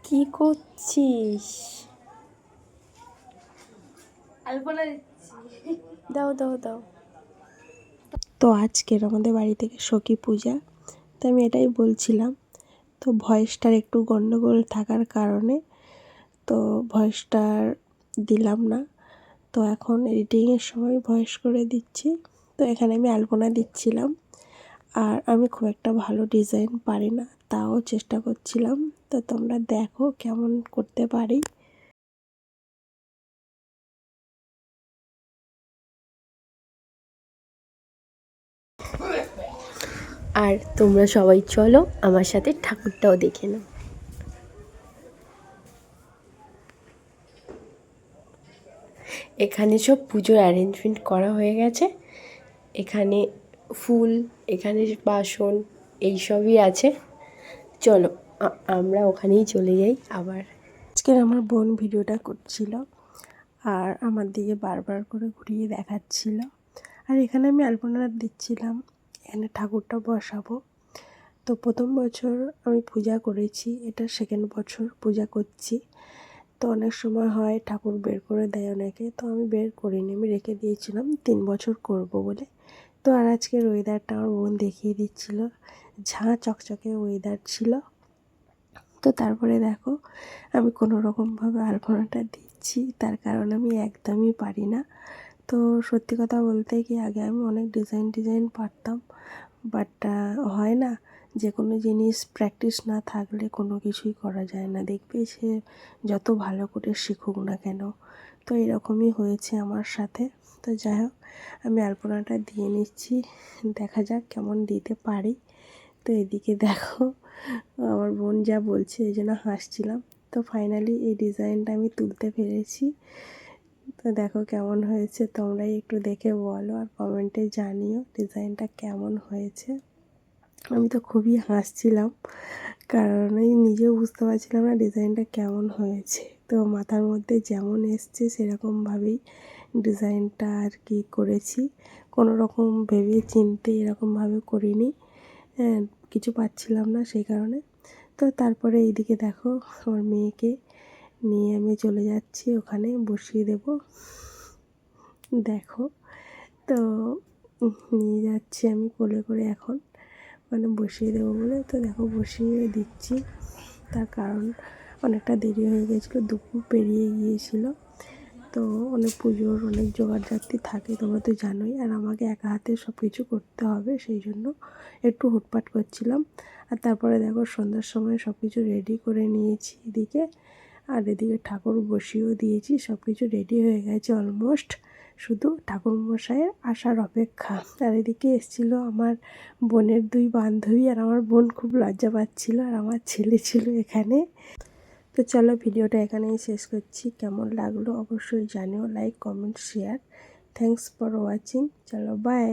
কি করছিস? দাও দাও দাও। তো আজকের আমাদের বাড়ি থেকে সখী পূজা, তো আমি এটাই বলছিলাম। তো ভয়েসটার একটু গন্ডগোল থাকার কারণে তো ভয়েসটার দিলাম না। তো এখন এডিটিংয়ের সময় ভয়েস করে দিচ্ছি। তো এখানে আমি আলপনা দিচ্ছিলাম, আর আমি খুব একটা ভালো ডিজাইন পারি না, তাও চেষ্টা করছিলাম। তো তোমরা দেখো কেমন করতে পারি। আর তোমরা সবাই চলো আমার সাথে ঠাকুরটাও দেখে নাও। এখানে সব পুজোর অ্যারেঞ্জমেন্ট করা হয়ে গেছে। এখানে ফুল, এখানে বাসন, এইসবই আছে। চলো আমরা ওখানেই চলে যাই। আবার আজকের আমার বোন ভিডিওটা করছিল আর আমার দিকে বারবার করে ঘুরিয়ে দেখাচ্ছিল। আর এখানে আমি আলপনা দিচ্ছিলাম, এখানে ঠাকুরটা বসাবো। তো প্রথম বছর আমি পূজা করেছি, এটা সেকেন্ড বছর পূজা করছি। তো অনেক সময় হয় ঠাকুর বের করে দেয় অনেকে, তো আমি বের করিনি, আমি রেখে দিয়েছিলাম 3 বছর করব বলে। তো আর আজকের ওয়েদারটা আমার বোন দেখিয়ে দিচ্ছিল, ঝাঁ চকচকে ওয়েদার ছিল। তো তারপরে দেখো আমি কোনো রকমভাবে আলপনাটা দিচ্ছি, তার কারণ আমি একদমই পারি না। তো সত্যি কথা বলতে কি, আগে আমি অনেক ডিজাইন পারতাম, বাট হয় না, যে কোনো জিনিস প্র্যাকটিস না থাকলে কোনো কিছুই করা যায় না। দেখবে সে যত ভালো করে শিখুক না কেন। তো এরকমই হয়েছে আমার সাথে। তো যাই হোক, আমি আলপনাটা দিয়ে নিচ্ছি, দেখা যাক কেমন দিতে পারি। তো এদিকে দেখো আমার বোন যা বলছে এই জন্য হাসছিলাম। তো ফাইনালি এই ডিজাইনটা আমি তুলতে পেরেছি। তো দেখো কেমন হয়েছে, তোমরাই একটু দেখে বলো আর কমেন্টে জানিও ডিজাইনটা কেমন হয়েছে। আমি তো খুবই হাসছিলাম, কারণ আমি নিজেও বুঝতে পারছিলাম না ডিজাইনটা কেমন হয়েছে। তো মাথার মধ্যে যেমন এসছে সেরকমভাবেই ডিজাইনটা আর কি করেছি, কোনো রকম ভেবে চিন্তে এরকমভাবে করিনি। কিছু পাচ্ছিলাম না সেই কারণে। তো তারপরে এইদিকে দেখো আমার মেয়েকে নিয়ে আমি চলে যাচ্ছি, ওখানে বসিয়ে দেব। দেখো তো নিয়ে যাচ্ছি আমি কোলে করে এখন, মানে বসিয়ে দেবো বলে। তো দেখো বসিয়ে দিচ্ছি, তার কারণ অনেকটা দেরি হয়ে গেছিলো, দুপুর পেরিয়ে গিয়েছিলো। তো অনেক পুজোর অনেক জোগাড়জাতি থাকে, তোমরা তো জানোই। আর আমাকে একা হাতে সব কিছু করতে হবে, সেই জন্য একটু হুটপাট করছিলাম। আর তারপরে দেখো সন্ধ্যার সময় সব কিছু রেডি করে নিয়েছি এদিকে, আর এদিকে ঠাকুর বসিয়েও দিয়েছি, সব কিছু রেডি হয়ে গেছে অলমোস্ট, শুধু ঠাকুরমশাইয়ের আসার অপেক্ষা। আর এদিকে এসেছিলো আমার বোনের 2 বান্ধবী, আর আমার বোন খুব লজ্জা পাচ্ছিলো, আর আমার ছেলে ছিল এখানে। তো চলো ভিডিওটা এখানেই শেষ করছি, কেমন লাগলো অবশ্যই জানিও, like comment share. Thanks for watching, চলো বাই।